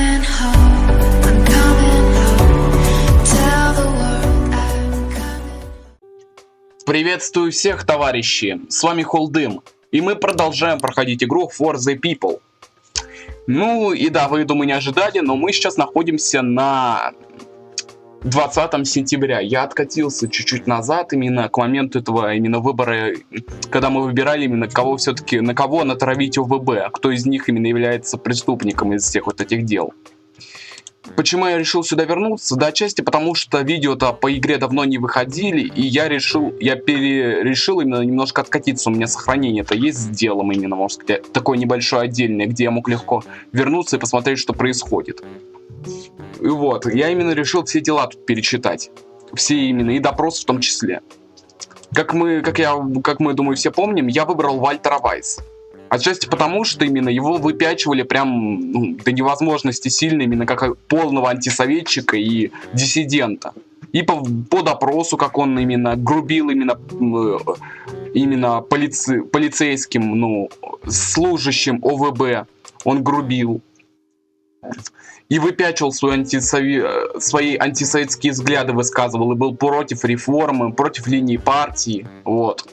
coming home, I'm coming home. Tell the world I'm coming. Приветствую всех, товарищи! С вами Холдым, и мы продолжаем проходить игру For the People. Ну и да, вы, думаю, не ожидали, но мы сейчас находимся на 20 сентября. Я откатился чуть-чуть назад, именно к моменту этого именно выбора, когда мы выбирали именно кого все-таки, на кого натравить ОВБ, кто из них именно является преступником из всех вот этих дел. Почему я решил сюда вернуться? Да, отчасти потому, что видео-то по игре давно не выходили, и я решил именно немножко откатиться. У меня сохранение-то есть с делом именно, можно сказать, такое небольшое отдельное, где я мог легко вернуться и посмотреть, что происходит. И вот, я именно решил все дела тут перечитать. Все именно, и допросы в том числе. Как мы, думаю, все помним, я выбрал Вальтера Вайса. Отчасти потому, что именно его выпячивали прям до невозможности сильно, именно как полного антисоветчика и диссидента. И по допросу, как он именно грубил именно полицейским, служащим ОВБ, он грубил. И выпячивал свои антисоветские взгляды, высказывал, и был против реформы, против линии партии, вот.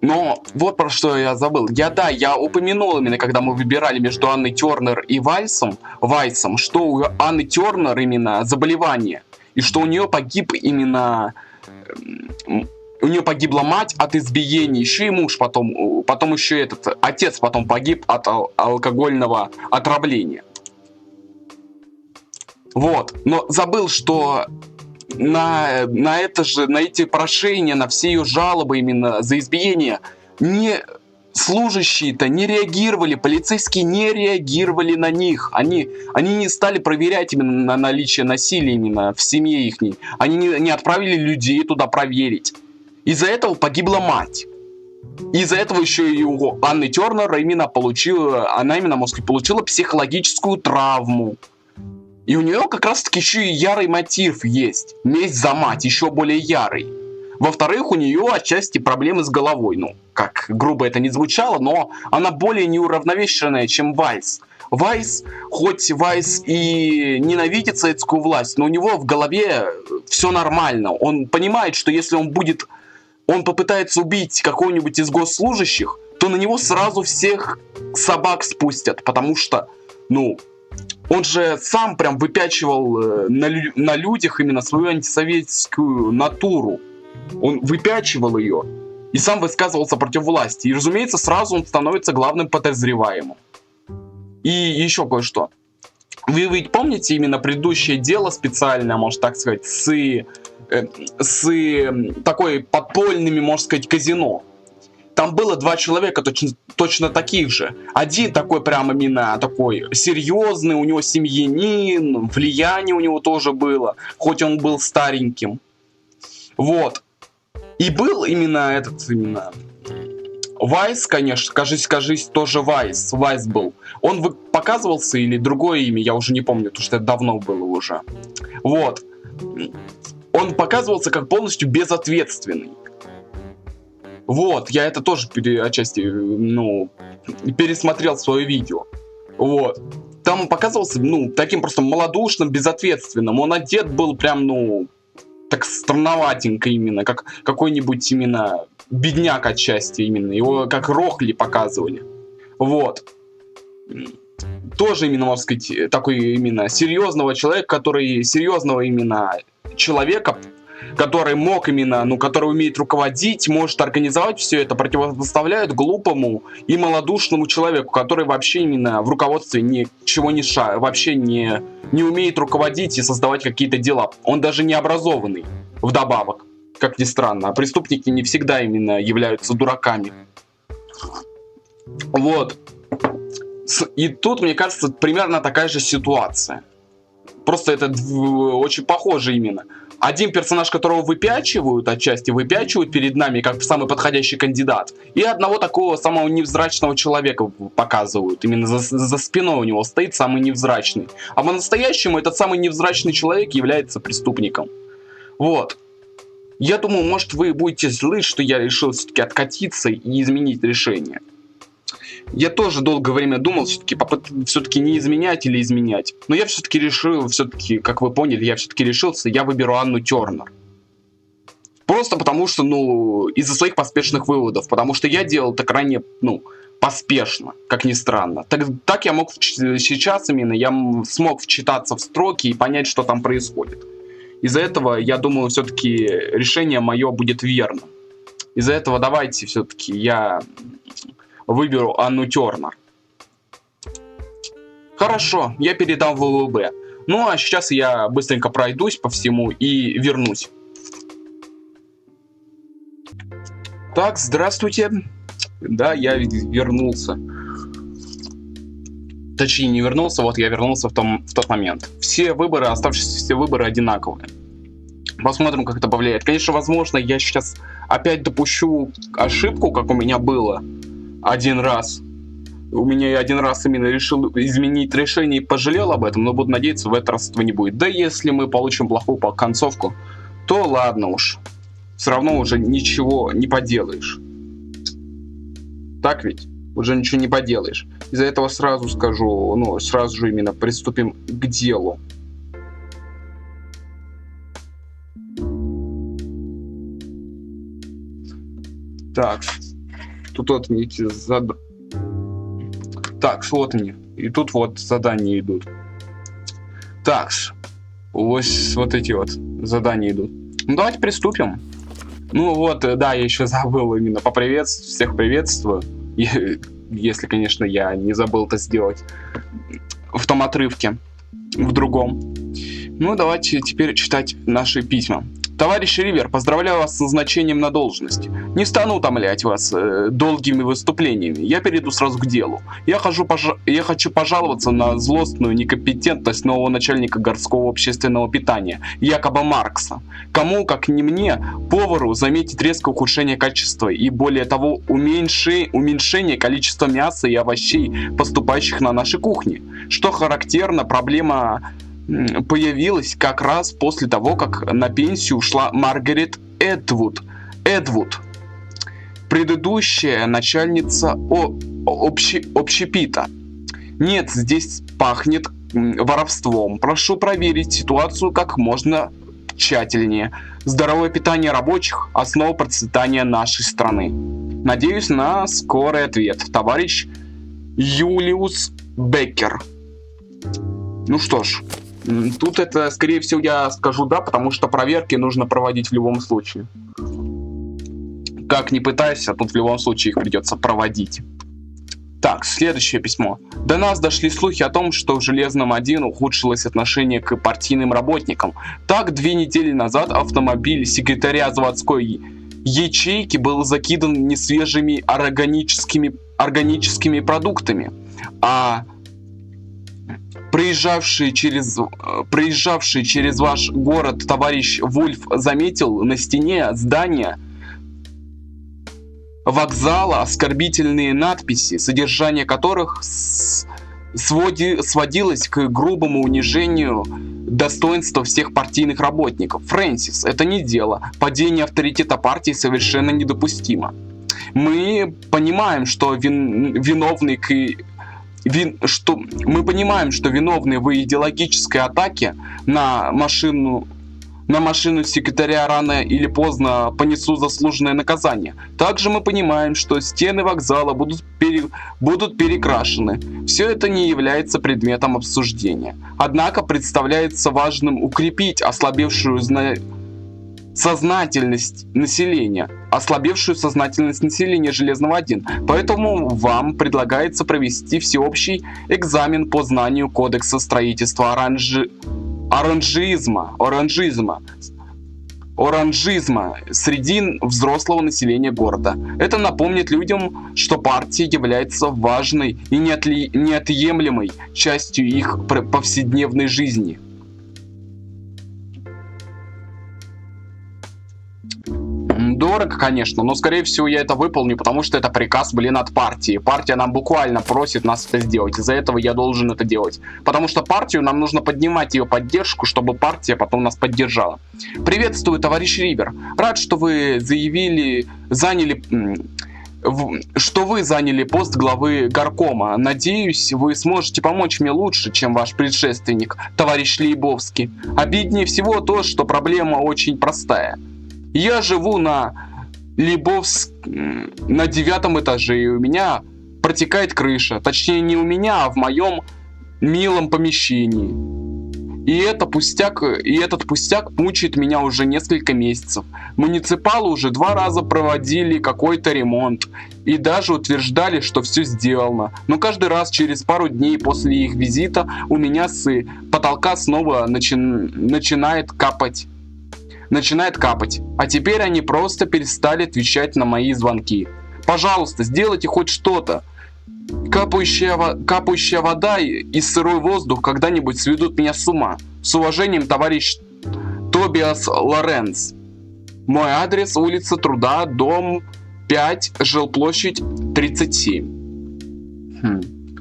Но вот про что я забыл. Я упомянул именно, когда мы выбирали между Анной Тернер и Вайсом, что у Анны Тернер именно заболевание, и что у нее погибла мать от избиения, еще и муж потом еще отец потом погиб от алкогольного отравления. Вот, но забыл, что на эти прошения, на все ее жалобы именно за избиение, служащие-то не реагировали, полицейские не реагировали на них. Они не стали проверять именно на наличие насилия именно в семье ихней. Они не отправили людей туда проверить. Из-за этого погибла мать. Из-за этого еще и у Анны Тернер получила психологическую травму. И у нее как раз таки еще и ярый мотив есть. Месть за мать, еще более ярый. Во-вторых, у нее отчасти проблемы с головой. Как грубо это ни звучало, но она более неуравновешенная, чем Вайс. Хоть Вайс и ненавидит советскую власть, но у него в голове все нормально. Он понимает, что если он попытается убить какого-нибудь из госслужащих, то на него сразу всех собак спустят, потому что, он же сам прям выпячивал на людях именно свою антисоветскую натуру. Он выпячивал ее и сам высказывался против власти. И, разумеется, сразу он становится главным подозреваемым. И еще кое-что. Вы ведь помните именно предыдущее дело специальное, можно так сказать, с такой подпольными, можно сказать, казино? Там было два человека точно таких же. Один такой прям именно такой серьезный, у него семьянин, влияние у него тоже было, хоть он был стареньким. Вот. И был именно Вайс, конечно, кажись, тоже Вайс был. Он показывался, или другое имя, я уже не помню, потому что это давно было уже. Вот. Он показывался как полностью безответственный. Вот, я это тоже отчасти, пересмотрел свое видео. Вот. Там он показывался, таким просто малодушным, безответственным. Он одет был прям, так странноватенько именно, как какой-нибудь именно бедняк отчасти именно. Его как Рохли показывали. Вот. Тоже именно, можно сказать, такой именно серьезного человека, который мог именно, который умеет руководить, может организовать все это, противопоставляют глупому и малодушному человеку, который вообще именно в руководстве ничего вообще не умеет руководить и создавать какие-то дела. Он даже не образованный вдобавок, как ни странно. А преступники не всегда именно являются дураками. Вот. И тут, мне кажется, примерно такая же ситуация. Просто это очень похоже именно. Один персонаж, которого выпячивают перед нами как самый подходящий кандидат, и одного такого самого невзрачного человека показывают. Именно за спиной у него стоит самый невзрачный. А по-настоящему этот самый невзрачный человек является преступником. Вот. Я думаю, может, вы будете злы, что я решил все-таки откатиться и изменить решение. Я тоже долгое время думал, все-таки не изменять или изменять. Но я все-таки решил, как вы поняли, я все-таки решился, я выберу Анну Тернер. Просто потому что, из-за своих поспешных выводов. Потому что я делал это крайне, поспешно, как ни странно. Так я мог сейчас именно, я смог вчитаться в строки и понять, что там происходит. Из-за этого, я думаю, все-таки решение мое будет верным. Из-за этого давайте все-таки я выберу Анну Тернер. Хорошо, я передам в ВВБ. Ну а сейчас я быстренько пройдусь по всему и вернусь. Так, здравствуйте. Да, я вернулся. Точнее, не вернулся, вот я вернулся в тот момент. Оставшиеся все выборы одинаковые. Посмотрим, как это повлияет. Конечно, возможно, я сейчас опять допущу ошибку, как у меня было один раз. Я один раз именно решил изменить решение и пожалел об этом, но буду надеяться, в этот раз этого не будет. Да если мы получим плохую концовку, то ладно уж. Все равно уже ничего не поделаешь. Так ведь? Уже ничего не поделаешь. Из-за этого сразу скажу, сразу же именно приступим к делу. Так, тут вот мне эти Так, вот они. И тут вот задания идут. Так, вот эти вот задания идут. Ну, давайте приступим. Да, я еще забыл именно всех приветствую. Если, конечно, я не забыл это сделать в том отрывке, в другом. Давайте теперь читать наши письма. Товарищ Ривер, поздравляю вас с назначением на должность. Не стану утомлять вас долгими выступлениями. Я перейду сразу к делу. Я хочу пожаловаться на злостную некомпетентность нового начальника городского общественного питания, Якоба Маркса. Кому, как не мне, повару, заметить резкое ухудшение качества и, более того, уменьшение количества мяса и овощей, поступающих на наши кухни. Что характерно, проблема появилась как раз после того, как на пенсию ушла Маргарет Эдвуд, предыдущая начальница общепита. Нет, здесь пахнет воровством. Прошу проверить ситуацию как можно тщательнее. Здоровое питание рабочих – основа процветания нашей страны. Надеюсь на скорый ответ. Товарищ Юлиус Беккер. Ну что ж. Тут это, скорее всего, я скажу да, потому что проверки нужно проводить в любом случае. Как ни пытайся, тут в любом случае их придется проводить. Так, следующее письмо. До нас дошли слухи о том, что в Железном 1 ухудшилось отношение к партийным работникам. Так, 2 недели назад автомобиль секретаря заводской ячейки был закидан несвежими органическими продуктами, а проезжавший через ваш город товарищ Вульф заметил на стене здания вокзала оскорбительные надписи, содержание которых сводилось к грубому унижению достоинства всех партийных работников. Фрэнсис, это не дело. Падение авторитета партии совершенно недопустимо. Мы понимаем, что виновные в идеологической атаке на машину секретаря рано или поздно понесут заслуженное наказание. Также мы понимаем, что стены вокзала будут перекрашены. Все это не является предметом обсуждения. Однако представляется важным укрепить ослабевшую сознательность населения Железного 1. Поэтому вам предлагается провести всеобщий экзамен по знанию кодекса строительства оранжизма среди взрослого населения города. Это напомнит людям, что партия является важной и неотъемлемой частью их повседневной жизни. Дорого, конечно, но скорее всего я это выполню, потому что это приказ, от партии. Партия нам буквально просит нас это сделать. Из-за этого я должен это делать. Потому что партию нам нужно поднимать ее поддержку, чтобы партия потом нас поддержала. Приветствую, товарищ Ривер. Рад, что вы заняли что вы заняли пост главы горкома. Надеюсь, вы сможете помочь мне лучше, чем ваш предшественник, товарищ Лейбовский. Обиднее всего то, что проблема очень простая. Я живу на 9-м этаже, и у меня протекает крыша. Точнее, не у меня, а в моем милом помещении. И этот пустяк мучает меня уже несколько месяцев. Муниципалы уже 2 раза проводили какой-то ремонт и даже утверждали, что все сделано. Но каждый раз через пару дней после их визита у меня с потолка снова начинает капать. А теперь они просто перестали отвечать на мои звонки. Пожалуйста, сделайте хоть что-то. Капающая вода и сырой воздух когда-нибудь сведут меня с ума. С уважением, товарищ Тобиас Лоренц. Мой адрес: улица Труда, дом 5, жилплощадь 37.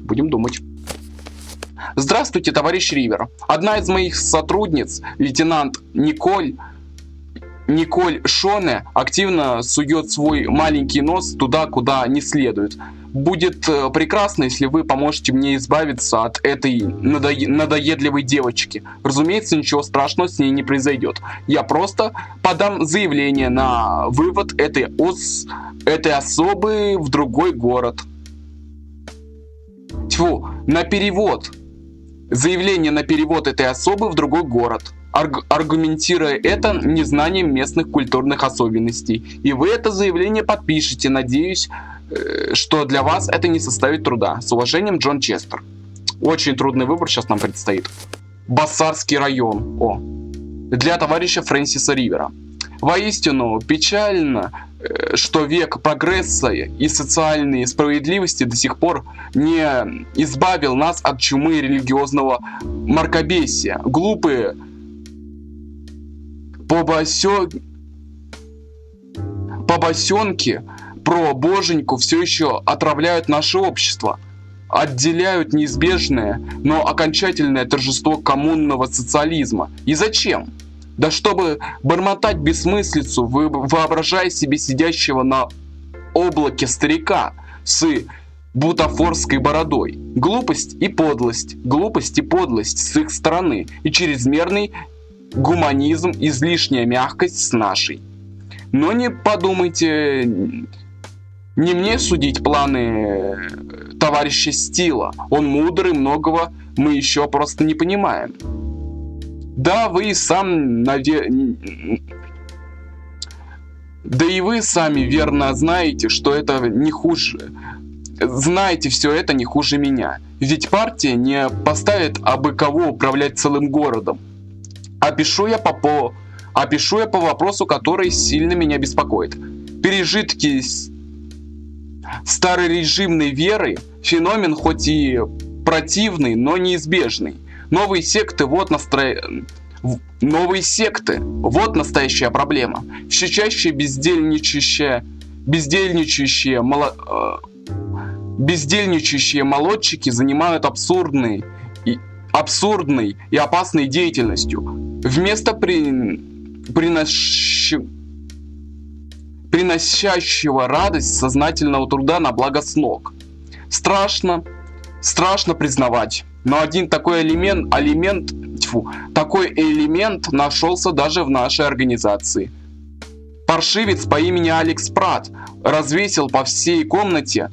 Будем думать. Здравствуйте, товарищ Ривер. Одна из моих сотрудниц, лейтенант Николь Шоне, активно сует свой маленький нос туда, куда не следует. Будет прекрасно, если вы поможете мне избавиться от этой надоедливой девочки. Разумеется, ничего страшного с ней не произойдет. Я просто подам заявление на вывод этой особы в другой город. Тьфу, на перевод. Заявление на перевод этой особы в другой город, аргументируя это незнанием местных культурных особенностей. И вы это заявление подпишете. Надеюсь, что для вас это не составит труда. С уважением, Джон Честер. Очень трудный выбор сейчас нам предстоит. Бассарский район. Для товарища Фрэнсиса Ривера. Воистину печально, что век прогресса и социальной справедливости до сих пор не избавил нас от чумы религиозного мракобесия. Глупые побосенки про боженьку все еще отравляют наше общество, отделяют неизбежное, но окончательное торжество коммунного социализма. И зачем? Да чтобы бормотать бессмыслицу, воображая себе сидящего на облаке старика с бутафорской бородой. Глупость и подлость с их стороны, и чрезмерный гуманизм, излишняя мягкость с нашей. Но не подумайте, не мне судить планы товарища Стила. Он мудрый, многого мы еще просто не понимаем. Да, вы сам, да и вы сами верно знаете, что это не хуже. Знаете все это не хуже меня. Ведь партия не поставит абы кого управлять целым городом. Опишу я по вопросу, который сильно меня беспокоит. Пережитки старорежимной веры – феномен хоть и противный, но неизбежный. Новые секты – вот настоящая проблема. Все чаще бездельничающие молодчики занимают абсурдной и опасной деятельностью. Вместо приносящего радость сознательного труда на благо слог. Страшно признавать, но один такой элемент нашелся даже в нашей организации. Паршивец по имени Алекс Пратт развесил по всей комнате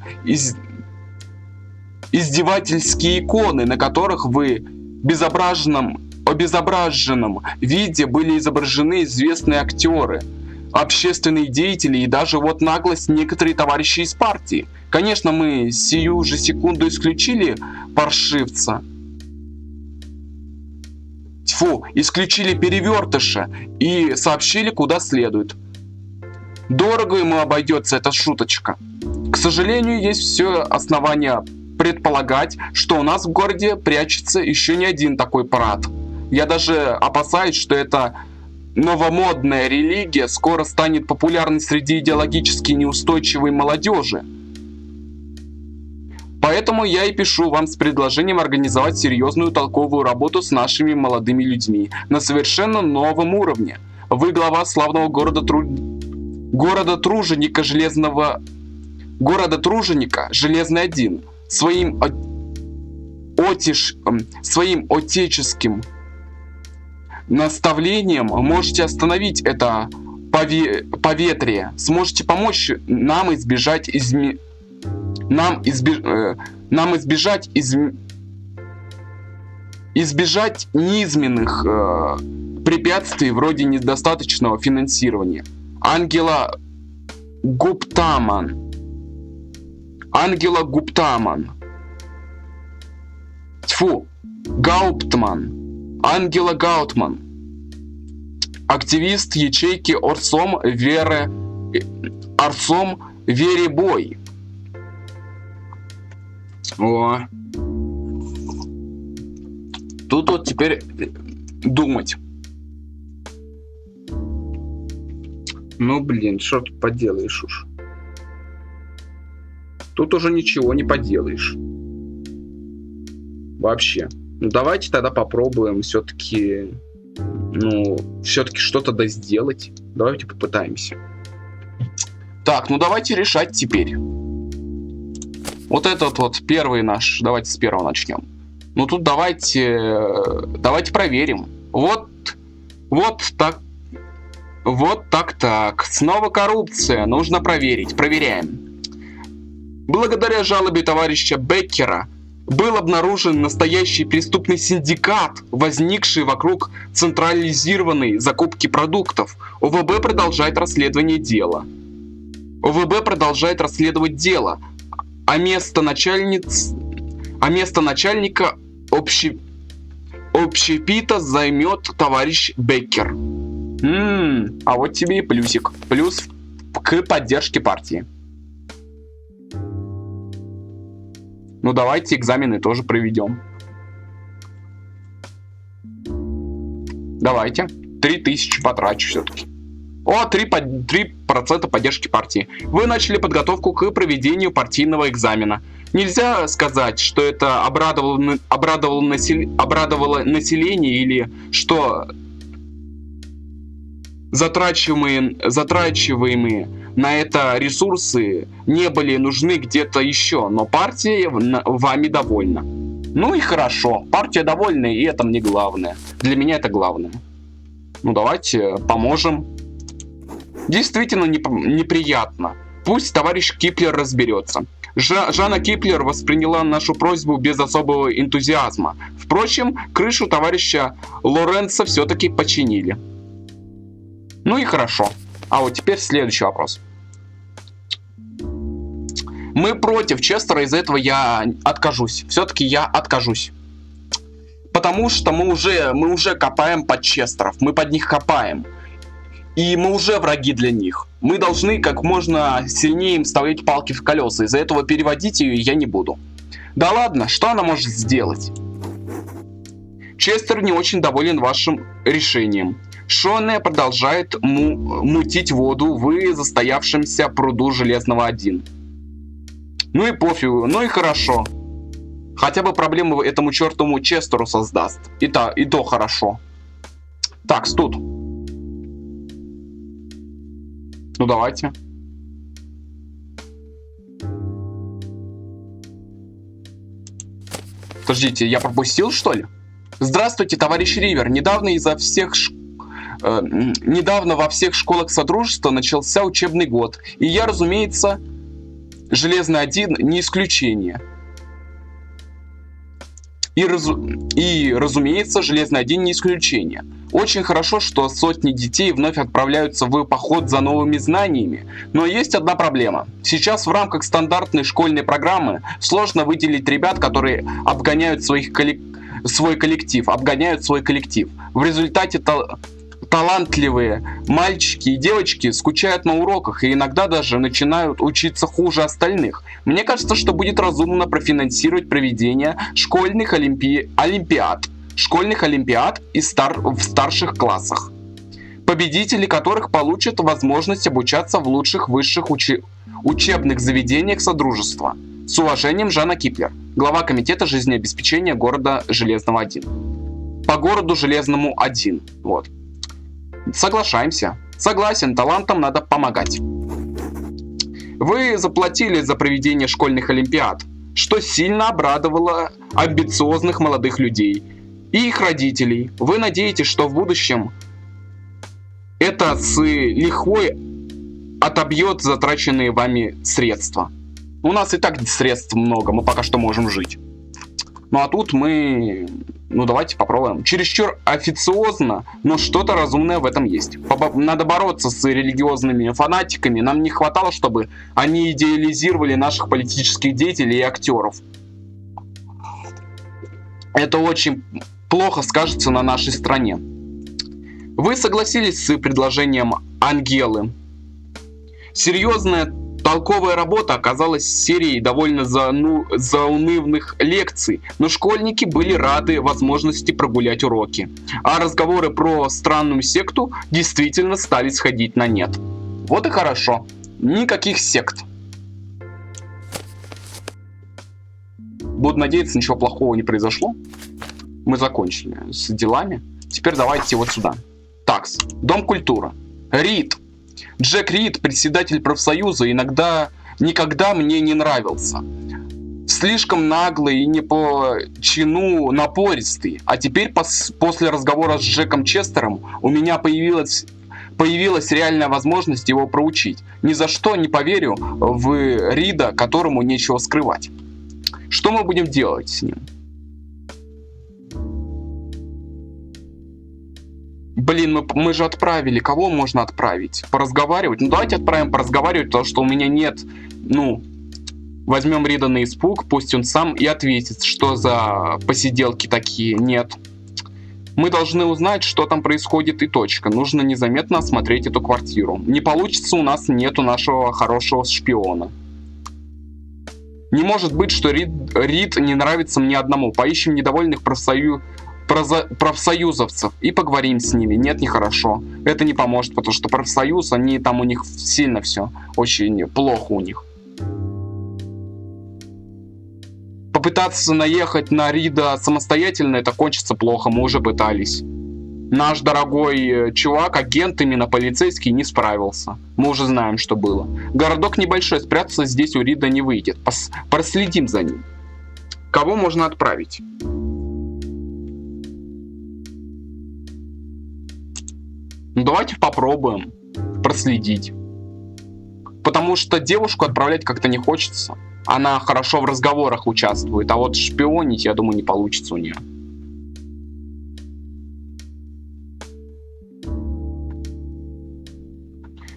издевательские иконы, на которых в обезображенном виде были изображены известные актеры, общественные деятели и даже вот наглость некоторые товарищи из партии. Конечно, мы сию же секунду исключили паршивца. Исключили перевертыша и сообщили, куда следует. Дорого ему обойдется эта шуточка. К сожалению, есть все основания предполагать, что у нас в городе прячется еще не один такой парад. Я даже опасаюсь, что эта новомодная религия скоро станет популярной среди идеологически неустойчивой молодежи. Поэтому я и пишу вам с предложением организовать серьезную толковую работу с нашими молодыми людьми на совершенно новом уровне. Вы глава славного города труженика железного города Труженика, Железный 1, своим отеческим наставлением можете остановить это поветрие, сможете помочь нам избежать избежать низменных препятствий вроде недостаточного финансирования. Ангела Гуптаман. Тьфу. Гауптман. Ангела Гаутман. Активист ячейки Орсом Веребой. О. Тут вот теперь думать. Ну, блин, что тут поделаешь уж. Тут уже ничего не поделаешь. Вообще. Ну, давайте тогда попробуем все-таки... все-таки что-то сделать. Давайте попытаемся. Так, ну давайте решать теперь. Вот этот вот первый наш. Давайте с первого начнем. Ну тут давайте проверим. Вот так. Вот так. Снова коррупция. Нужно проверить. Проверяем. Благодаря жалобе товарища Беккера был обнаружен настоящий преступный синдикат, возникший вокруг централизированной закупки продуктов. ОВБ продолжает расследование дела. ОВБ продолжает расследовать дело, а место начальника общепита займет товарищ Беккер. А вот тебе и плюсик. Плюс к поддержке партии. Ну давайте экзамены тоже проведем. Давайте. 3000 потрачу все-таки. О, 3% поддержки партии. Вы начали подготовку к проведению партийного экзамена. Нельзя сказать, что это обрадовало население или что затрачиваемые на это ресурсы не были нужны где-то еще, но партия вами довольна. Ну и хорошо, партия довольна, и это мне главное. Для меня это главное. Ну давайте поможем. Действительно неприятно. Пусть товарищ Киплер разберется. Жанна Киплер восприняла нашу просьбу без особого энтузиазма. Впрочем, крышу товарища Лоренца все-таки починили. Ну и хорошо. А вот теперь следующий вопрос. Мы против Честера, из-за этого я откажусь. Все-таки я откажусь. Потому что мы уже копаем под Честеров. Мы под них копаем. И мы уже враги для них. Мы должны как можно сильнее им вставлять палки в колеса. Из-за этого переводить ее я не буду. Да ладно, что она может сделать? Честер не очень доволен вашим решением. Шоне продолжает мутить воду в застоявшемся пруду Железного 1. Ну и пофигу, ну и хорошо. Хотя бы проблемы этому чертовому Честеру создаст. И то хорошо. Так, тут. Ну давайте. Подождите, я пропустил, что ли? Здравствуйте, товарищ Ривер. Недавно во всех школах Содружества начался учебный год. И я, разумеется, Железный 1 не исключение. И, разумеется, Железный 1 не исключение. Очень хорошо, что сотни детей вновь отправляются в поход за новыми знаниями. Но есть одна проблема. Сейчас в рамках стандартной школьной программы сложно выделить ребят, которые обгоняют свой коллектив. В результате талантливые мальчики и девочки скучают на уроках и иногда даже начинают учиться хуже остальных. Мне кажется, что будет разумно профинансировать проведение школьных олимпиад в старших классах, победители которых получат возможность обучаться в лучших высших учебных заведениях Содружества. С уважением, Жанна Киплер, глава комитета жизнеобеспечения города Железного 1. По городу Железному 1. Вот. Соглашаемся. Согласен, талантам надо помогать. Вы заплатили за проведение школьных олимпиад, что сильно обрадовало амбициозных молодых людей и их родителей. Вы надеетесь, что в будущем это с лихвой отобьет затраченные вами средства. У нас и так средств много, мы пока что можем жить. Ну а тут мы... Ну давайте попробуем. Чересчур официозно, но что-то разумное в этом есть. Надо бороться с религиозными фанатиками. Нам не хватало, чтобы они идеализировали наших политических деятелей и актеров. Это очень плохо скажется на нашей стране. Вы согласились с предложением Ангелы. Серьезная толковая работа оказалась серией довольно заунывных лекций, но школьники были рады возможности прогулять уроки. А разговоры про странную секту действительно стали сходить на нет. Вот и хорошо. Никаких сект. Буду надеяться, ничего плохого не произошло. Мы закончили с делами. Теперь давайте вот сюда. Такс. Дом культуры. Рид. Джек Рид, председатель профсоюза, никогда мне не нравился. Слишком наглый и не по чину напористый. А теперь после разговора с Джеком Честером у меня появилась реальная возможность его проучить. Ни за что не поверю в Рида, которому нечего скрывать. Что мы будем делать с ним? Блин, мы же отправили. Кого можно отправить? Поразговаривать? Ну, давайте отправим поразговаривать, потому что у меня нет... Ну, возьмем Рида на испуг, пусть он сам и ответит, что за посиделки такие. Нет. Мы должны узнать, что там происходит, и точка. Нужно незаметно осмотреть эту квартиру. Не получится, у нас нету нашего хорошего шпиона. Не может быть, что Рид не нравится мне одному. Поищем недовольных профсоюзовцев и поговорим с ними. Нет, нехорошо. Это не поможет, потому что профсоюз, они там у них сильно все. Очень плохо у них. Попытаться наехать на Рида самостоятельно, это кончится плохо. Мы уже пытались. Наш дорогой чувак, агент, именно полицейский, не справился. Мы уже знаем, что было. Городок небольшой, спрятаться здесь у Рида не выйдет. Проследим за ним. Кого можно отправить? Ну, давайте попробуем проследить. Потому что девушку отправлять как-то не хочется. Она хорошо в разговорах участвует, а вот шпионить, я думаю, не получится у нее.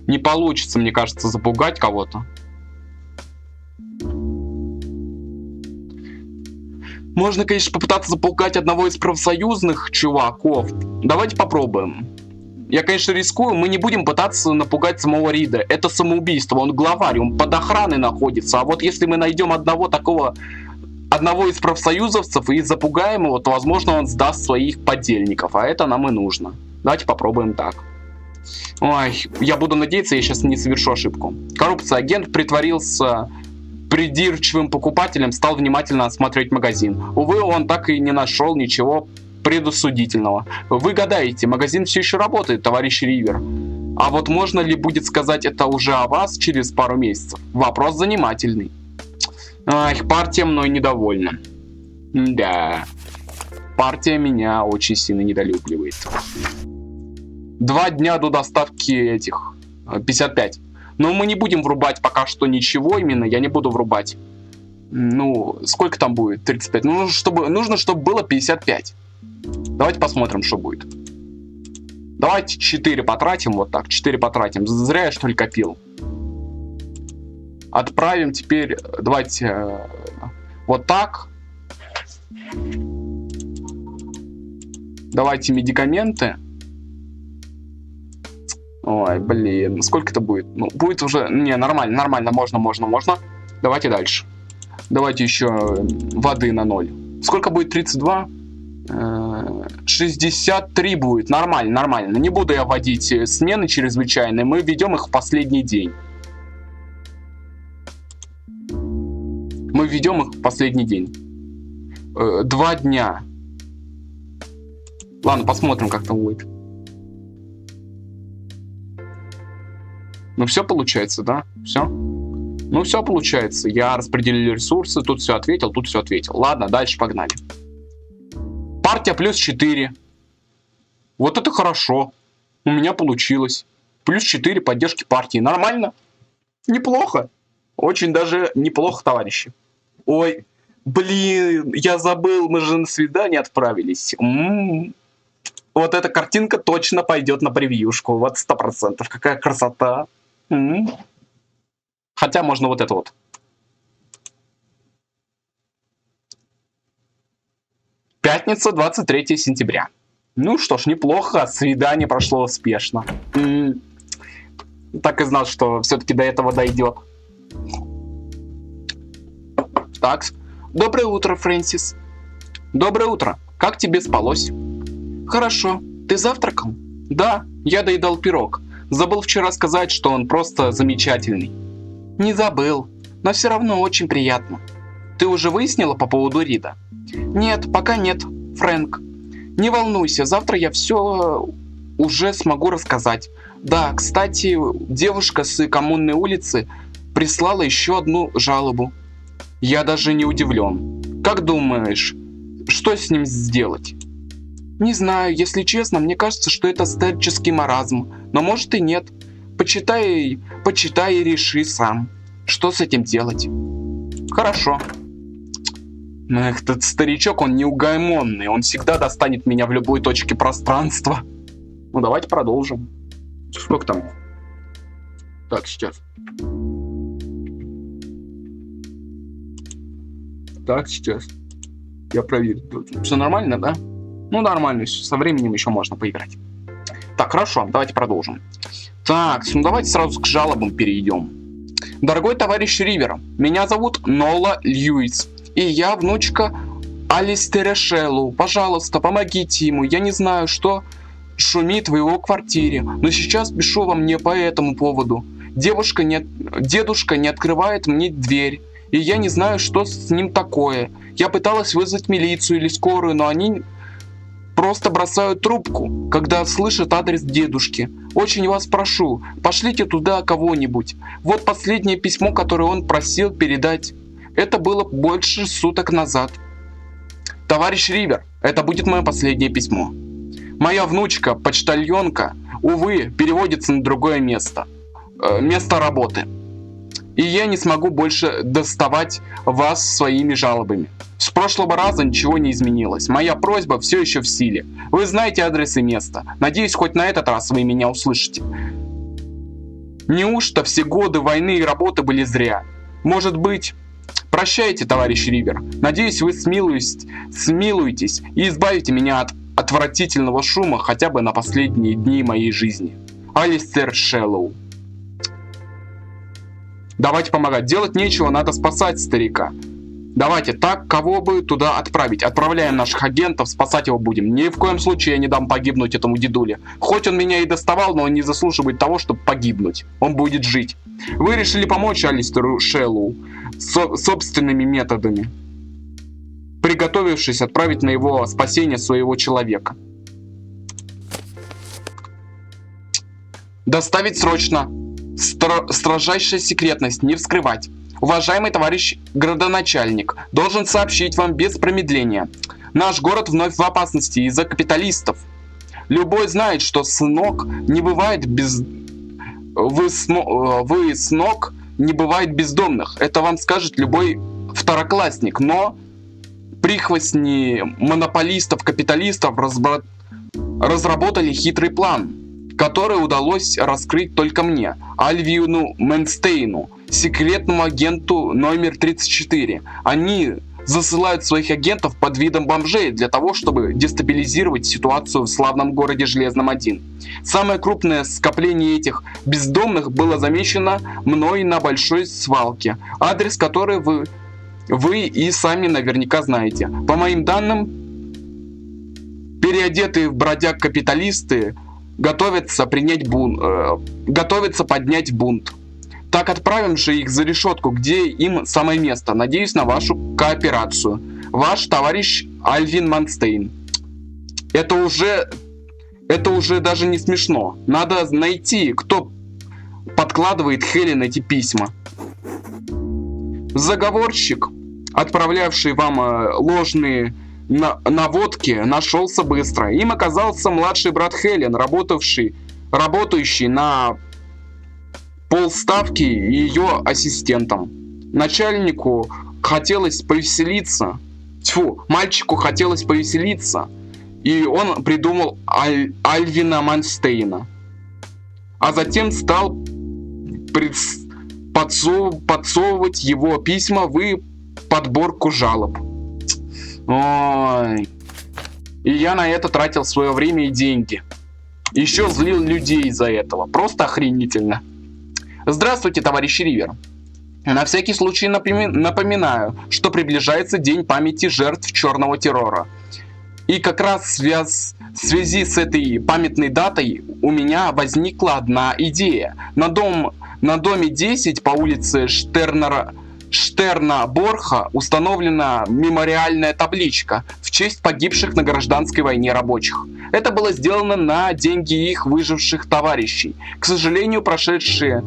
Не получится, мне кажется, запугать кого-то. Можно, конечно, попытаться запугать одного из профсоюзных чуваков. Давайте попробуем. Я, конечно, рискую, мы не будем пытаться напугать самого Рида. Это самоубийство, он главарь, он под охраной находится. А вот если мы найдем одного из профсоюзовцев и запугаем его, то, возможно, он сдаст своих подельников. А это нам и нужно. Давайте попробуем так. Ой, я буду надеяться, я сейчас не совершу ошибку. Коррупция. Агент притворился придирчивым покупателем, стал внимательно осматривать магазин. Увы, он так и не нашел ничего предосудительного. Вы гадаете, магазин все еще работает, товарищ Ривер. А вот можно ли будет сказать это уже о вас через пару месяцев? Вопрос занимательный. Ах, партия мной недовольна. Да. Партия меня очень сильно недолюбливает. 2 дня до доставки этих 55. Но мы не будем врубать пока что ничего именно. Я не буду врубать. Ну, сколько там будет? 35. Ну, нужно, чтобы было 55. Давайте посмотрим, что будет. Давайте 4 потратим. Вот так. 4 потратим. Зря я, что ли, копил. Отправим теперь. Давайте вот так. Давайте медикаменты. Ой, блин, сколько это будет? Ну, будет уже... Не, нормально, можно. Давайте дальше. Давайте еще воды на 0. Сколько будет 32? 63 будет. Нормально. Не буду я вводить смены чрезвычайные. Мы ведем их в последний день. Мы ведем их в последний день. 2 дня. Ладно, посмотрим, как там будет. Ну все получается, да? Все? Ну все получается. Я распределил ресурсы, тут все ответил, тут все ответил. Ладно, дальше погнали. Партия плюс 4. Вот это хорошо. У меня получилось. Плюс 4 поддержки партии. Нормально? Неплохо. Очень даже неплохо, товарищи. Ой, блин, я забыл, мы же на свидание отправились. Вот эта картинка точно пойдет на превьюшку. Вот 100%. Какая красота. Хотя можно вот это вот. Пятница, 23 сентября. Ну что ж, неплохо. Свидание прошло успешно. Так и знал, что все-таки до этого дойдет. Так. Доброе утро, Фрэнсис. Доброе утро. Как тебе спалось? Хорошо. Ты завтракал? Да, я доедал пирог. Забыл вчера сказать, что он просто замечательный. Не забыл, но все равно очень приятно. Ты уже выяснила по поводу Рида? Нет, пока нет, Фрэнк. Не волнуйся, завтра я все уже смогу рассказать. Да, кстати, девушка с коммунной улицы прислала еще одну жалобу. Я даже не удивлен. Как думаешь, что с ним сделать? Не знаю, если честно, мне кажется, что это старческий маразм. Но может и нет. Почитай и реши сам, что с этим делать. Хорошо. Эх, этот старичок, он неугомонный. Он всегда достанет меня в любой точке пространства. Ну, давайте продолжим. Сколько там? Так, сейчас. Так, сейчас. Я проверю. Все нормально, да? Ну, нормально. Со временем еще можно поиграть. Так, хорошо. Давайте продолжим. Так, ну давайте сразу к жалобам перейдем. Дорогой товарищ Ривер, меня зовут Нола Льюис. И я внучка Алистера Шеллоу. Пожалуйста, помогите ему. Я не знаю, что шумит в его квартире. Но сейчас пишу вам не по этому поводу. Дедушка не открывает мне дверь. И я не знаю, что с ним такое. Я пыталась вызвать милицию или скорую, но они просто бросают трубку, когда слышат адрес дедушки. Очень вас прошу, пошлите туда кого-нибудь. Вот последнее письмо, которое он просил передать. Это было больше суток назад. Товарищ Ривер, это будет мое последнее письмо. Моя внучка, почтальонка, увы, переводится на другое место. Место работы. И я не смогу больше доставать вас своими жалобами. С прошлого раза ничего не изменилось. Моя просьба все еще в силе. Вы знаете адрес и место. Надеюсь, хоть на этот раз вы меня услышите. Неужто все годы войны и работы были зря? Может быть... Прощайте, товарищ Ривер. Надеюсь, вы смилуетесь и избавите меня от отвратительного шума хотя бы на последние дни моей жизни. Алистер Шеллоу. Давайте помогать. Делать нечего, надо спасать старика. Давайте, так, кого бы туда отправить? Отправляем наших агентов, спасать его будем. Ни в коем случае я не дам погибнуть этому дедуле. Хоть он меня и доставал, но он не заслуживает того, чтобы погибнуть. Он будет жить. Вы решили помочь Алистеру Шеллоу собственными методами, приготовившись отправить на его спасение своего человека. Доставить срочно. Строжайшая секретность, не вскрывать. Уважаемый товарищ градоначальник, должен сообщить вам без промедления. Наш город вновь в опасности из-за капиталистов. Любой знает, что сынок не бывает без... Сынок не бывает бездомных. Это вам скажет любой второклассник. Но прихвостни монополистов, капиталистов разработали хитрый план, который удалось раскрыть только мне, Альвину Мэнстейну, секретному агенту номер 34. Они засылают своих агентов под видом бомжей для того, чтобы дестабилизировать ситуацию в славном городе Железном-1. Самое крупное скопление этих бездомных было замечено мной на большой свалке, адрес которой вы и сами наверняка знаете. По моим данным, переодетые в бродяг капиталисты готовятся поднять бунт. Так отправим же их за решетку, где им самое место. Надеюсь на вашу кооперацию. Ваш товарищ Альвин Манстейн. Это уже даже не смешно. Надо найти, кто подкладывает Хелен эти письма. Заговорщик, отправлявший вам ложные наводки, нашелся быстро. Им оказался младший брат Хелен, работающий на полставки ее ассистентом. Начальнику хотелось повеселиться. Мальчику хотелось повеселиться. И он придумал Альвина Манстейна. А затем стал подсовывать его письма в подборку жалоб. Ой. И я на это тратил свое время и деньги. Еще злил людей из-за этого. Просто охренительно. Здравствуйте, товарищ Ривер. На всякий случай напоминаю, что приближается День памяти жертв черного террора. И как раз в связи с этой памятной датой у меня возникла одна идея. На доме 10 по улице Штерна Борха установлена мемориальная табличка в честь погибших на гражданской войне рабочих. Это было сделано на деньги их выживших товарищей. К сожалению, прошедшие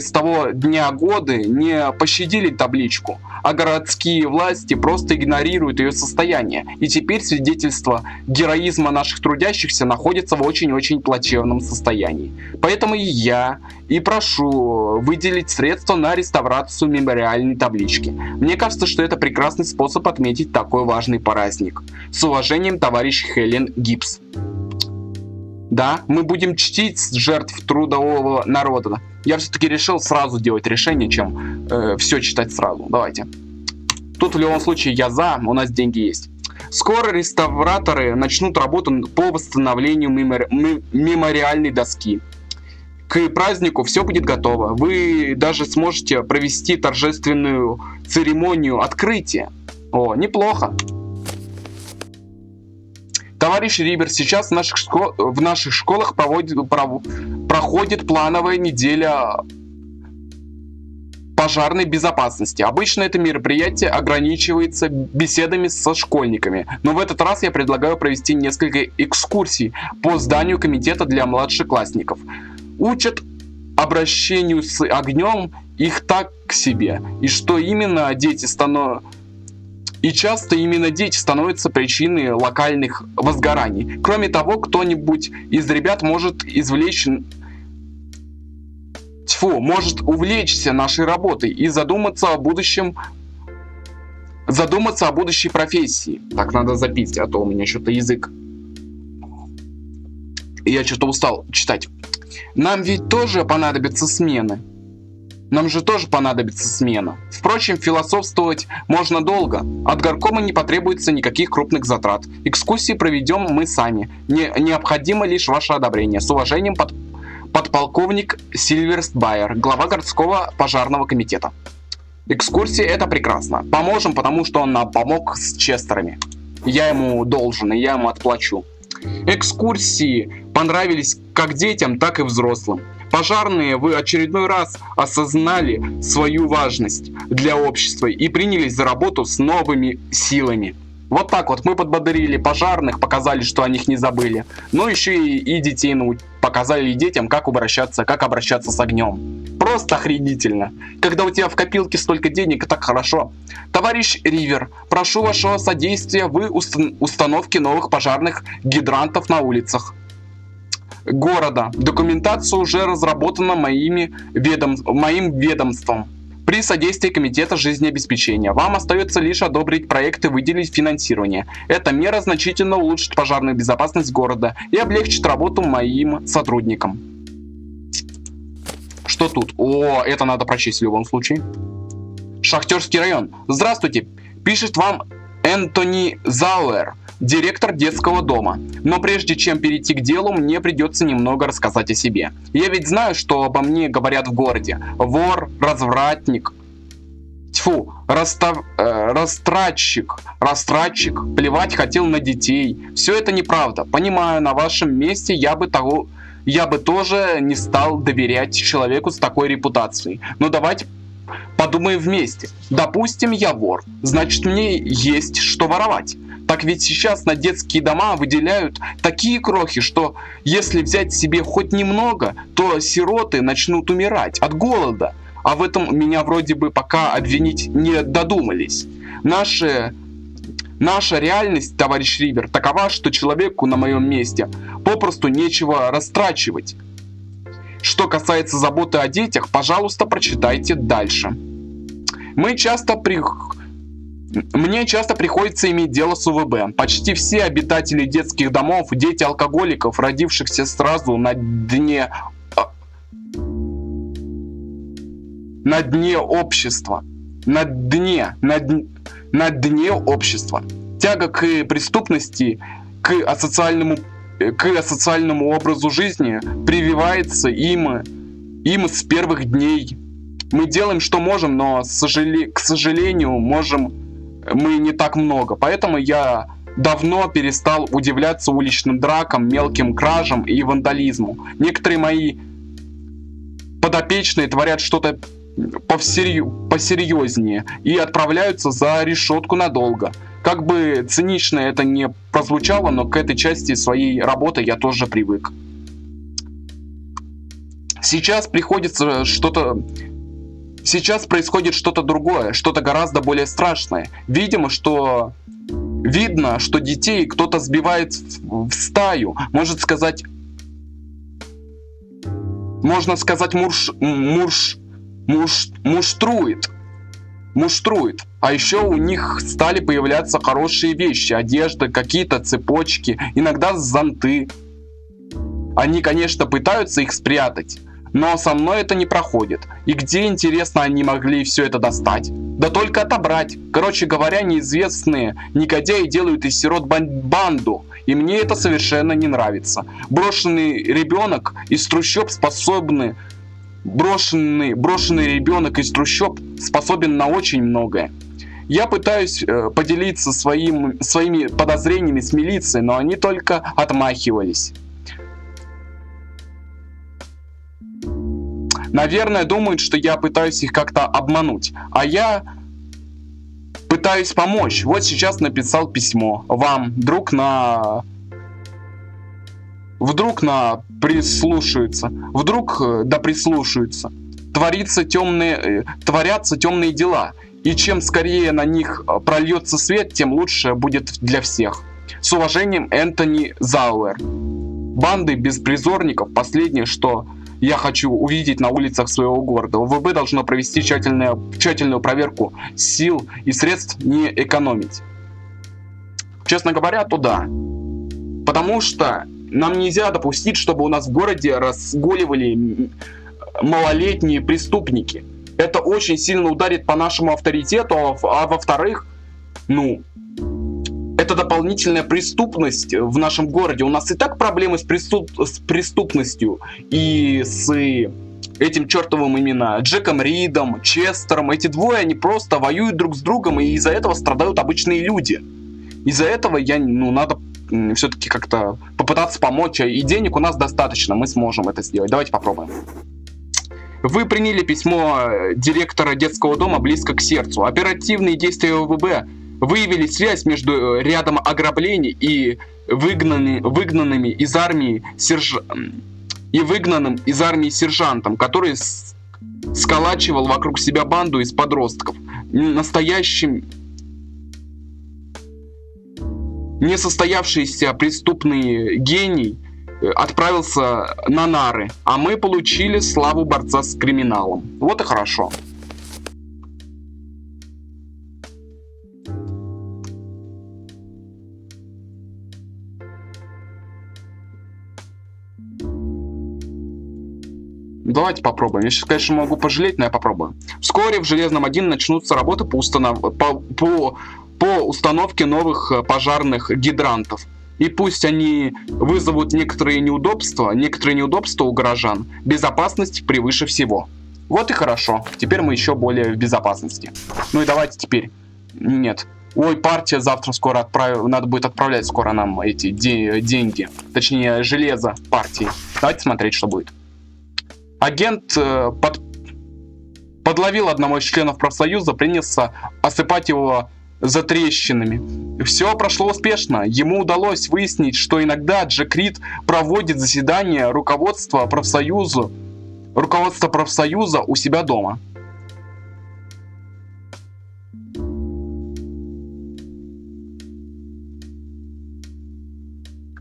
с того дня годы не пощадили табличку, а городские власти просто игнорируют ее состояние, и теперь свидетельство героизма наших трудящихся находится в очень-очень плачевном состоянии. Поэтому я прошу выделить средства на реставрацию мемориальной таблички. Мне кажется, что это прекрасный способ отметить такой важный праздник. С уважением, товарищ Хелен Гибс. Да, мы будем чтить жертв трудового народа. Я все-таки решил сразу делать решение, чем все читать сразу. Давайте. Тут в любом случае я за, у нас деньги есть. Скоро реставраторы начнут работу по восстановлению мемориальной доски. К празднику все будет готово. Вы даже сможете провести торжественную церемонию открытия. О, неплохо. Товарищ Рибер, сейчас в наших школах проходит плановая неделя пожарной безопасности. Обычно это мероприятие ограничивается беседами со школьниками, но в этот раз я предлагаю провести несколько экскурсий по зданию комитета для младшеклассников. Учат обращению с огнем их так к себе, и что именно часто именно дети становятся причиной локальных возгораний. Кроме того, кто-нибудь из ребят может увлечься нашей работой и задуматься о будущей профессии. Так, надо запить, а то у меня что-то язык. Я что-то устал читать. Нам ведь тоже понадобятся смены. Впрочем, философствовать можно долго. От горкома не потребуется никаких крупных затрат. Экскурсии проведем мы сами. Необходимо лишь ваше одобрение. С уважением, подполковник Сильверстбайер, глава городского пожарного комитета. Экскурсии — это прекрасно. Поможем, потому что он нам помог с Честерами. Я ему должен, и я ему отплачу. Экскурсии понравились как детям, так и взрослым. Пожарные в очередной раз осознали свою важность для общества и принялись за работу с новыми силами. Вот так вот мы подбодрили пожарных, показали, что о них не забыли. Но еще и детей показали детям, как обращаться с огнем. Просто охренительно. Когда у тебя в копилке столько денег, так хорошо. Товарищ Ривер, прошу вашего содействия в установке новых пожарных гидрантов на улицах города. Документация уже разработана моим ведомством при содействии комитета жизнеобеспечения. Вам остается лишь одобрить проект и выделить финансирование. Эта мера значительно улучшит пожарную безопасность города и облегчит работу моим сотрудникам. Что тут? О, это надо прочесть в любом случае. Шахтерский район. Здравствуйте. Пишет вам Энтони Зауэр, директор детского дома. Но прежде чем перейти к делу, мне придется немного рассказать о себе. Я ведь знаю, что обо мне говорят в городе. Вор, развратник, растратчик, плевать хотел на детей. Все это неправда. Понимаю, на вашем месте я бы тоже не стал доверять человеку с такой репутацией. Но давайте подумаем вместе. Допустим, я вор. Значит, мне есть что воровать. Так ведь сейчас на детские дома выделяют такие крохи, что если взять себе хоть немного, то сироты начнут умирать от голода. а в этом меня вроде бы пока обвинить не додумались. Наша реальность, товарищ Ривер, такова, что человеку на моем месте попросту нечего растрачивать. Что касается заботы о детях, пожалуйста, прочитайте дальше. Мне часто приходится иметь дело с УВБ. Почти все обитатели детских домов, дети алкоголиков, родившихся сразу на дне общества. На дне общества. Тяга к преступности, к асоциальному образу жизни прививается им с первых дней. Мы делаем, что можем, но, к сожалению, можем мы не так много. Поэтому я давно перестал удивляться уличным дракам, мелким кражам и вандализму. Некоторые мои подопечные творят что-то посерьезнее и отправляются за решетку надолго. Как бы цинично это не прозвучало, но к этой части своей работы я тоже привык. Сейчас происходит что-то другое, что-то гораздо более страшное. Видно, что детей кто-то сбивает в стаю. Можно сказать, муштрует. А еще у них стали появляться хорошие вещи, одежда, какие-то цепочки, иногда зонты. Они, конечно, пытаются их спрятать, но со мной это не проходит. И где, интересно, они могли все это достать? Да только отобрать. Короче говоря, неизвестные негодяи делают из сирот банду, и мне это совершенно не нравится. Брошенный ребенок из трущоб способен на очень многое. Я пытаюсь поделиться своими подозрениями с милицией, но они только отмахивались. Наверное, думают, что я пытаюсь их как-то обмануть, а я пытаюсь помочь. Вот сейчас написал письмо вам, вдруг прислушаются. Творятся темные дела. И чем скорее на них прольется свет, тем лучше будет для всех. С уважением, Энтони Зауэр. Банды беспризорников – последнее, что я хочу увидеть на улицах своего города. УВБ должно провести тщательную проверку сил и средств, не экономить. Честно говоря, то да. Потому что нам нельзя допустить, чтобы у нас в городе разгуливали малолетние преступники. Это очень сильно ударит по нашему авторитету, а во-вторых, это дополнительная преступность в нашем городе. У нас и так проблемы с преступностью и с этим чертовым именно Джеком Ридом, Честером. Эти двое, они просто воюют друг с другом, и из-за этого страдают обычные люди. Из-за этого надо все-таки как-то попытаться помочь, и денег у нас достаточно, мы сможем это сделать. Давайте попробуем. Вы приняли письмо директора детского дома близко к сердцу. Оперативные действия УВБ выявили связь между рядом ограблений и выгнанным из армии сержантом, который сколачивал вокруг себя банду из подростков. Несостоявшийся преступный гений отправился на нары, а мы получили славу борца с криминалом. Вот и хорошо. Давайте попробуем. Я сейчас, конечно, могу пожалеть, но я попробую. Вскоре в Железном 1 начнутся работы по установке новых пожарных гидрантов. И пусть они вызовут некоторые неудобства у горожан, безопасность превыше всего. Вот и хорошо. Теперь мы еще более в безопасности. Ну и давайте теперь. Нет. Ой, партия завтра скоро надо будет отправлять скоро нам эти деньги. Точнее, железо партии. Давайте смотреть, что будет. Агент подловил одного из членов профсоюза, принялся осыпать его затрещинами. Все прошло успешно. Ему удалось выяснить, что иногда Джек Рид проводит заседания руководства профсоюза у себя дома.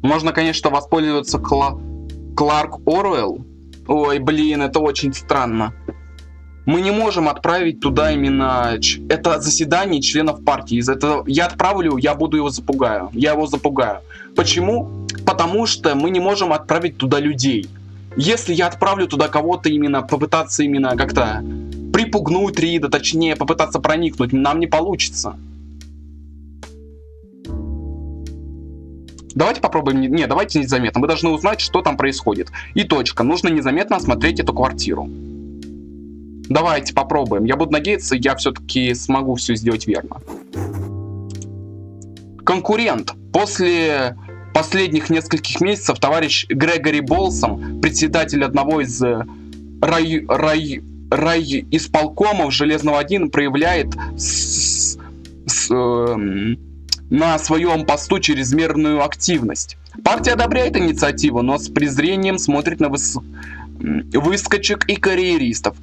Можно, конечно, воспользоваться Кларк Оруэлл. Ой, блин, это очень странно. Мы не можем отправить туда именно... Это заседание членов партии. Из этого я отправлю, я буду его запугаю. Я его запугаю. Почему? Потому что мы не можем отправить туда людей. Если я отправлю туда кого-то именно, попытаться именно как-то припугнуть Рида, точнее, попытаться проникнуть, нам не получится. Давайте попробуем... Не, давайте незаметно. Мы должны узнать, что там происходит. И точка. Нужно незаметно осмотреть эту квартиру. Давайте попробуем. Я буду надеяться, я все-таки смогу все сделать верно. Конкурент. После последних нескольких месяцев товарищ Грегори Болсом, председатель одного из райисполкомов Железного-1, проявляет на своем посту чрезмерную активность. Партия одобряет инициативу, но с презрением смотрит на выскочек и карьеристов.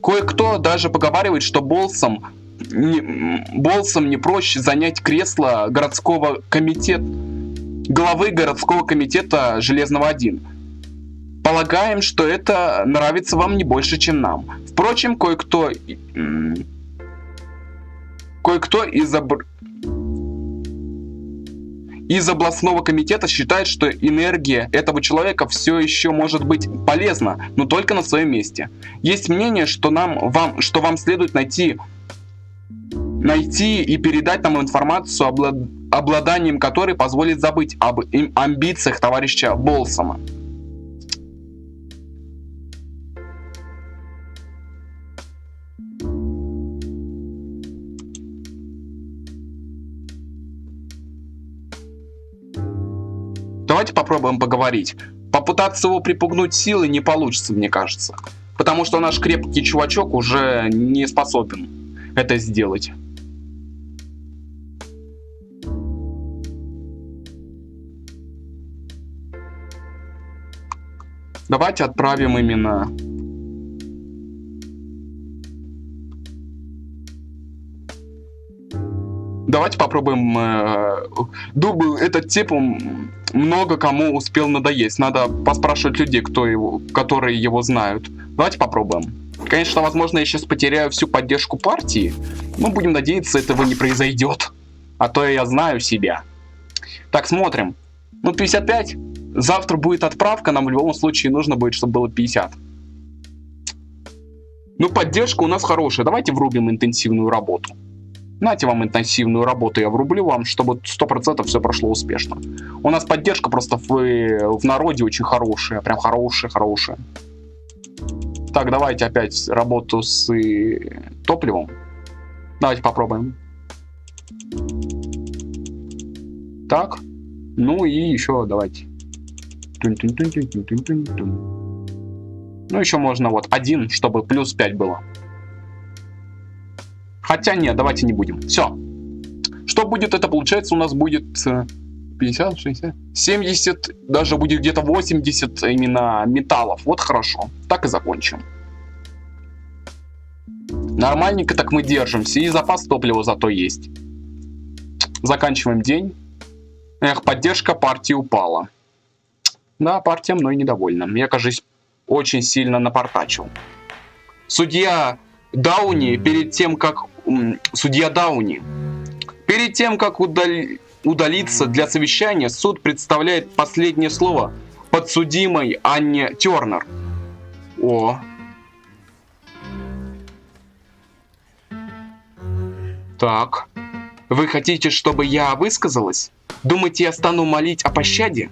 Кое-кто даже поговаривает, что Болсом не проще занять кресло главы городского комитета Железного-1. Полагаем, что это нравится вам не больше, чем нам. Впрочем, кое-кто из областного комитета считает, что энергия этого человека все еще может быть полезна, но только на своем месте. Есть мнение, что вам следует найти и передать нам информацию, обладанием которой позволит забыть об амбициях товарища Болсома. Давайте попробуем поговорить. Попытаться его припугнуть силой не получится, мне кажется. Потому что наш крепкий чувачок уже не способен это сделать. Давайте отправим именно... Давайте попробуем... Думаю, этот тип много кому успел надоесть. Надо поспрашивать людей, которые его знают. Давайте попробуем. Конечно, возможно, я сейчас потеряю всю поддержку партии, но будем надеяться, этого не произойдет. А то я знаю себя. Так, смотрим. 55. Завтра будет отправка, нам в любом случае нужно будет, чтобы было 50. Поддержка у нас хорошая. Давайте врубим интенсивную работу. Знаете, вам интенсивную работу я врублю вам, чтобы 100% все прошло успешно. У нас поддержка просто в народе очень хорошая. Прям хорошая. Так, давайте опять работу с топливом. Давайте попробуем. Так. И еще давайте. Еще можно вот 1, чтобы плюс 5 было. Хотя нет, давайте не будем. Все. Что будет, это получается у нас будет 50, 60, 70, даже будет где-то 80 именно металлов. Вот хорошо. Так и закончим. Нормальненько так мы держимся. И запас топлива зато есть. Заканчиваем день. Поддержка партии упала. Да, партия мной недовольна. Я, кажется, очень сильно напортачил. Судья Дауни, перед тем, как удалиться для совещания, суд представляет последнее слово подсудимой Анне Тернер. Так. Вы хотите, чтобы я высказалась? Думаете, я стану молить о пощаде?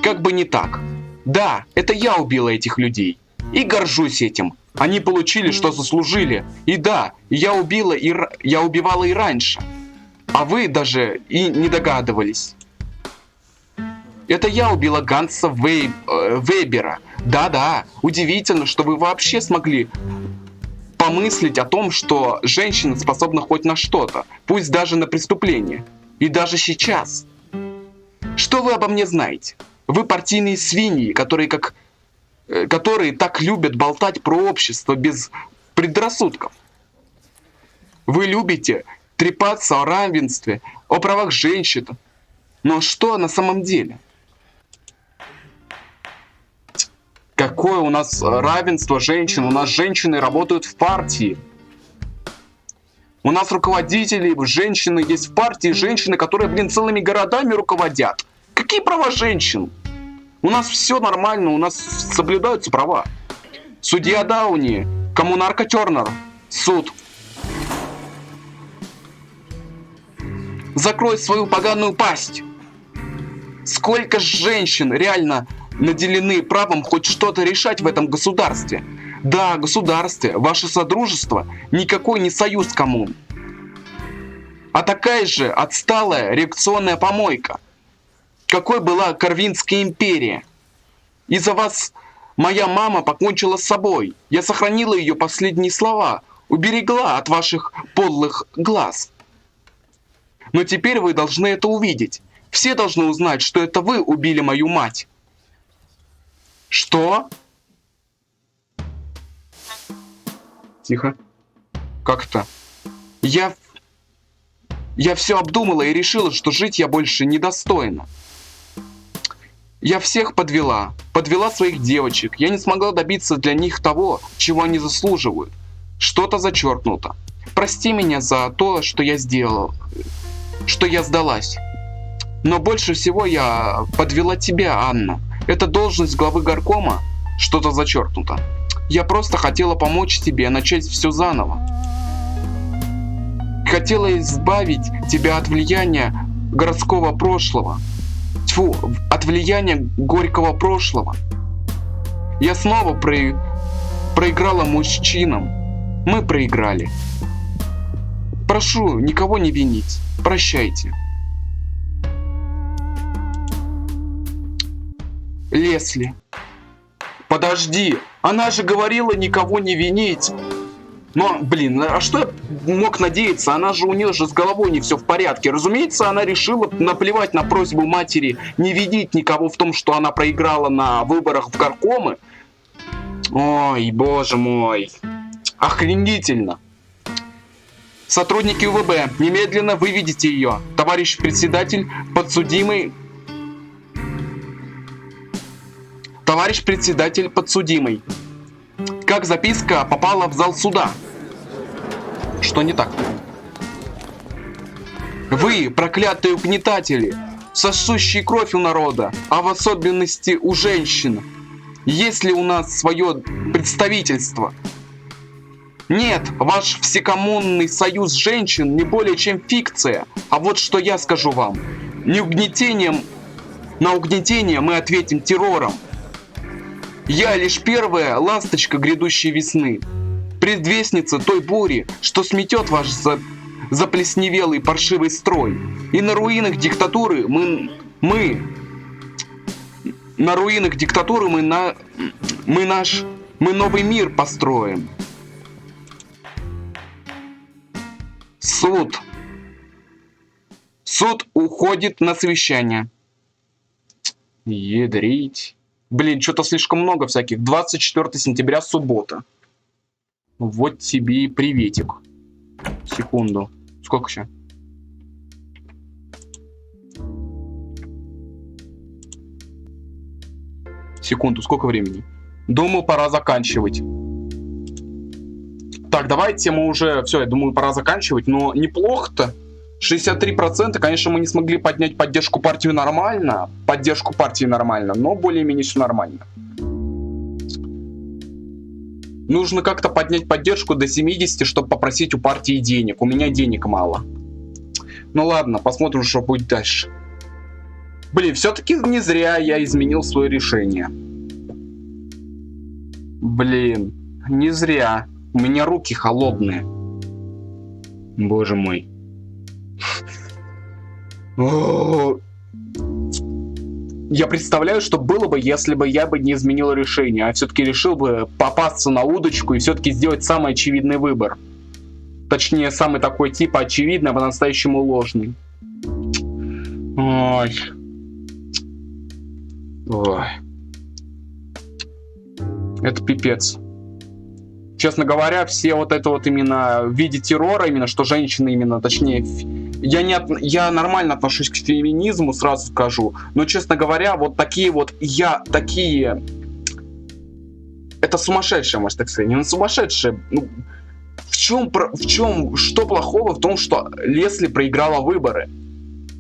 Как бы не так. Да, это я убила этих людей. И горжусь этим. Они получили, что заслужили. И да, я убивала и раньше. А вы даже и не догадывались. Это я убила Ганса Вебера. Да-да, удивительно, что вы вообще смогли помыслить о том, что женщина способна хоть на что-то, пусть даже на преступление. И даже сейчас. Что вы обо мне знаете? Вы партийные свиньи, которые так любят болтать про общество без предрассудков. Вы любите трепаться о равенстве, о правах женщин, Но что на самом деле? Какое у нас равенство женщин? У нас женщины работают в партии. У нас руководители, женщины есть в партии, женщины, которые, блин, целыми городами руководят. Какие права женщин? У нас все нормально, у нас соблюдаются права. Судья Дауни, коммунарка Тернер, суд. Закрой свою поганую пасть. Сколько женщин реально наделены правом хоть что-то решать в этом государстве? Да, государстве, ваше содружество никакой не союз коммун, а такая же отсталая реакционная помойка, какой была Карвинская империя. Из-за вас моя мама покончила с собой. Я сохранила ее последние слова, уберегла от ваших подлых глаз. Но теперь вы должны это увидеть. Все должны узнать, что это вы убили мою мать. Что? Тихо. Как это? Я все обдумала и решила, что жить я больше недостойна. Я всех подвела своих девочек. Я не смогла добиться для них того, чего они заслуживают. Что-то зачеркнуто. Прости меня за то, что я сделала, что я сдалась. Но больше всего я подвела тебя, Анна. Это должность главы горкома, что-то зачеркнуто. Я просто хотела помочь тебе начать все заново. Хотела избавить тебя от влияния городского прошлого. Тьфу, от влияния горького прошлого. Я снова проиграла мужчинам. Мы проиграли. Прошу, никого не винить. Прощайте. Лесли. Подожди, она же говорила никого не винить. Но, блин, а что я мог надеяться? Она же, у нее же с головой не все в порядке. Разумеется, она решила наплевать на просьбу матери не винить никого в том, что она проиграла на выборах в горкомы. Ой, боже мой. Охренительно. Сотрудники УВБ, немедленно выведите ее. Товарищ председатель, подсудимый... Товарищ председатель, подсудимый. Как записка попала в зал суда? Что не так? Вы, проклятые угнетатели, сосущие кровь у народа, а в особенности у женщин. Есть ли у нас свое представительство? Нет, ваш всекоммунный союз женщин не более чем фикция. А вот что я скажу вам. Не угнетением, на угнетение мы ответим террором. Я лишь первая ласточка грядущей весны, предвестница той бури, что сметет ваш заплесневелый паршивый строй. И на руинах диктатуры мы новый мир построим. Суд уходит на совещание. Ядрить. Блин, что-то слишком много всяких. 24 сентября, суббота. Вот тебе и приветик. Секунду. Сколько еще? Секунду, сколько времени? Думаю, пора заканчивать. Так, давайте мы уже... Все, я думаю, пора заканчивать. Но неплохо-то. 63%, конечно, мы не смогли поднять поддержку партии нормально. Но более-менее все нормально. Нужно как-то поднять поддержку до 70, чтобы попросить у партии денег. У меня денег мало. Ну ладно, посмотрим, что будет дальше. Блин, все-таки не зря я изменил свое решение. Блин, не зря. У меня руки холодные. Боже мой. Я представляю, что было бы, если бы я бы не изменил решение, а все-таки решил бы попасться на удочку и все-таки сделать самый очевидный выбор. Точнее, самый такой типа очевидный, а по-настоящему ложный. Ой. Ой. Это пипец. Честно говоря, все вот это вот именно в виде террора, именно что женщины именно, точнее, я нормально отношусь к феминизму, сразу скажу. Но, честно говоря, вот такие это сумасшедшие, можно так сказать. Не сумасшедшие. Ну, что плохого в том, что Лесли проиграла выборы?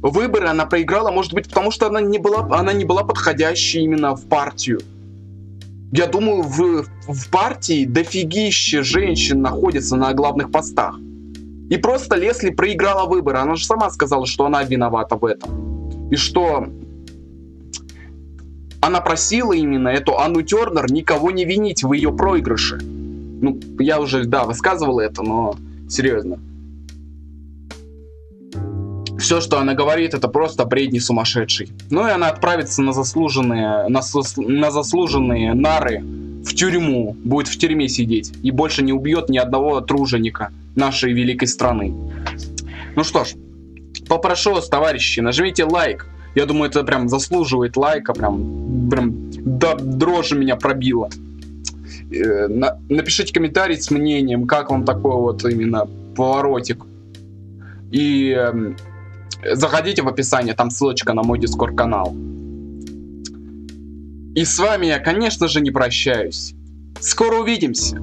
Выборы она проиграла, может быть, потому что она не была подходящей именно в партию. Я думаю, в партии дофигище женщин находится на главных постах. И просто Лесли проиграла выборы. Она же сама сказала, что она виновата в этом. И что она просила именно эту Анну Тернер никого не винить в ее проигрыше. Ну, я уже, да, высказывал это, но серьезно. Все, что она говорит, это просто бредни сумасшедший. Ну и она отправится на заслуженные нары в тюрьму. Будет в тюрьме сидеть. И больше не убьет ни одного труженика нашей великой страны. Ну что ж, попрошу вас, товарищи, нажмите лайк. Я думаю, это прям заслуживает лайка. Прям до дрожи меня пробило. Напишите комментарий с мнением, как вам такой вот именно поворотик. И заходите в описание, там ссылочка на мой Discord канал. И с вами я, конечно же, не прощаюсь. Скоро увидимся.